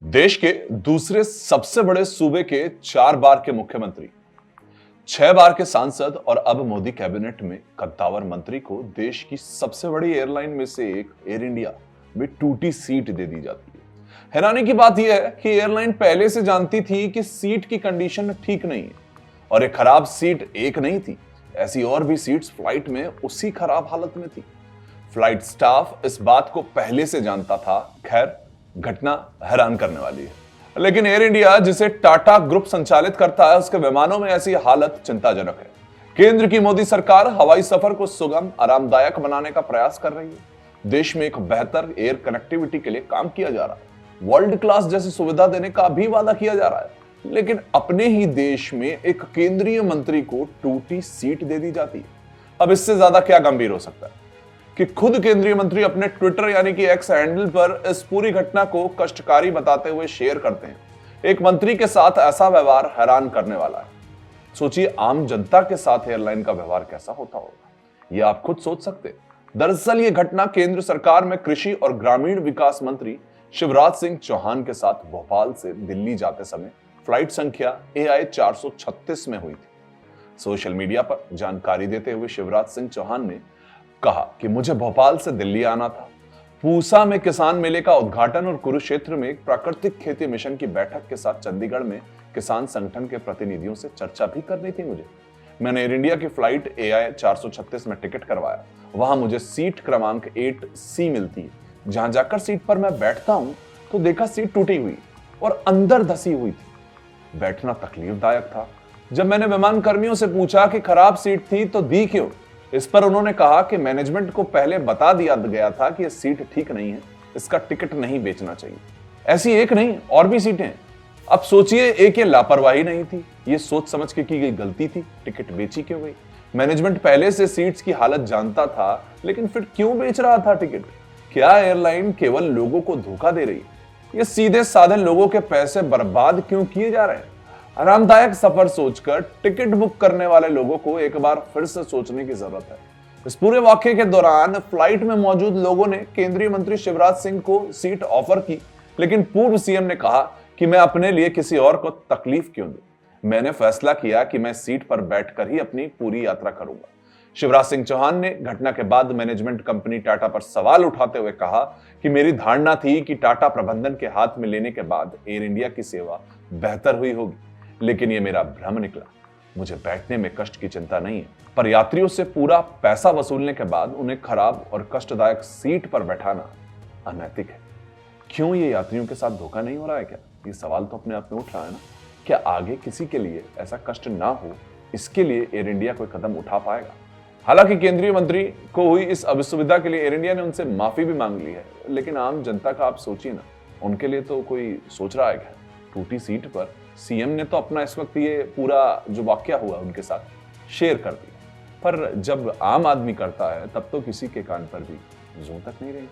देश के दूसरे सबसे बड़े सूबे के 4 बार के मुख्यमंत्री, 6 बार के सांसद और अब मोदी कैबिनेट में कद्दावर मंत्री को देश की सबसे बड़ी एयरलाइन में से एक एयर इंडिया में टूटी सीट दे दी जाती है। हैरानी की बात यह है कि एयरलाइन पहले से जानती थी कि सीट की कंडीशन ठीक नहीं है और एक खराब सीट एक नहीं थी, ऐसी और भी सीट्स फ्लाइट में उसी खराब हालत में थी। फ्लाइट स्टाफ इस बात को पहले से जानता था। खैर, घटना हैरान करने वाली है, लेकिन एयर इंडिया जिसे टाटा ग्रुप संचालित करता है, उसके विमानों में ऐसी हालत चिंताजनक है। केंद्र की मोदी सरकार हवाई सफर को सुगम, आरामदायक बनाने का प्रयास कर रही है। देश में एक बेहतर एयर कनेक्टिविटी के लिए काम किया जा रहा है। वर्ल्ड क्लास जैसी सुविधा देने का भी वादा किया जा रहा है, लेकिन अपने ही देश में एक केंद्रीय मंत्री को टूटी सीट दे दी जाती है। अब इससे ज्यादा क्या गंभीर हो सकता है कि खुद केंद्रीय मंत्री अपने ट्विटर यानी कि एक्स हैंडल पर इस पूरी घटना को कष्टकारी बताते हुए शेयर करते हैं। एक मंत्री के साथ ऐसा व्यवहार हैरान करने वाला है। सोचिए, आम जनता के साथ एयरलाइन का व्यवहार कैसा होता होगा, यह आप खुद सोच सकते हैं। दरअसल यह घटना केंद्र सरकार में कृषि और ग्रामीण विकास मंत्री शिवराज सिंह चौहान के साथ भोपाल से दिल्ली जाते समय फ्लाइट संख्या AI 436 में हुई थी। सोशल मीडिया पर जानकारी देते हुए शिवराज सिंह चौहान ने कहा कि मुझे भोपाल से दिल्ली आना था। पूसा में किसान मेले का उद्घाटन और कुरुक्षेत्र में एक प्राकृतिक खेती मिशन की बैठक के साथ चंडीगढ़ में किसान संगठन के प्रतिनिधियों से चर्चा भी करनी थी मुझे। मैंने एयर इंडिया की फ्लाइट AI 436 में टिकट करवाया। वहां मुझे सीट क्रमांक 8C मिलती है। जहां जाकर सीट पर मैं बैठता हूं तो देखा सीट टूटी हुई और अंदर धसी हुई थी। बैठना तकलीफदायक था। जब मैंने विमान कर्मियों से पूछा कि खराब सीट थी तो दी क्यों, इस पर उन्होंने कहा कि मैनेजमेंट को पहले बता दिया गया था कि यह सीट ठीक नहीं है, इसका टिकट नहीं बेचना चाहिए। ऐसी एक नहीं और भी सीटें हैं। अब सोचिए, एक ये लापरवाही नहीं थी, ये सोच समझ के की गई गलती थी। टिकट बेची क्यों गई? मैनेजमेंट पहले से सीट्स की हालत जानता था, लेकिन फिर क्यों बेच रहा था टिकट? क्या एयरलाइन केवल लोगों को धोखा दे रही है? ये सीधे साधे लोगों के पैसे बर्बाद क्यों किए जा रहे हैं? आरामदायक सफर सोचकर टिकट बुक करने वाले लोगों को एक बार फिर से सोचने की जरूरत है। इस पूरे वाकये के दौरान फ्लाइट में मौजूद लोगों ने केंद्रीय मंत्री शिवराज सिंह को सीट ऑफर की, लेकिन पूर्व सीएम ने कहा कि मैं अपने लिए किसी और को तकलीफ क्यों दूं। मैंने फैसला किया कि मैं सीट पर बैठकर ही अपनी पूरी यात्रा करूंगा। शिवराज सिंह चौहान ने घटना के बाद मैनेजमेंट कंपनी टाटा पर सवाल उठाते हुए कहा कि मेरी धारणा थी कि टाटा प्रबंधन के हाथ में लेने के बाद एयर इंडिया की सेवा बेहतर हुई होगी, लेकिन यह मेरा भ्रम निकला। मुझे बैठने में कष्ट की चिंता नहीं है, पर यात्रियों से पूरा पैसा वसूलने के बाद उन्हें खराब और कष्टदायक सीट पर बैठाना अनैतिक है। क्यों ये यात्रियों के साथ धोखा नहीं हो रहा है क्या? ये सवाल तो अपने आप में उठ रहा है ना। क्या आगे किसी के लिए ऐसा कष्ट ना हो, इसके लिए एयर इंडिया कोई कदम उठा पाएगा? हालांकि केंद्रीय मंत्री को हुई इस असुविधा के लिए एयर इंडिया ने उनसे माफी भी मांग ली है, लेकिन आम जनता का आप सोचिए ना, उनके लिए तो कोई सोच रहा है क्या? टूटी सीट पर सीएम ने तो अपना इस वक्त ये पूरा जो वाकया हुआ उनके साथ शेयर कर दिया, पर जब आम आदमी करता है तब तो किसी के कान पर भी जूं तक नहीं रही।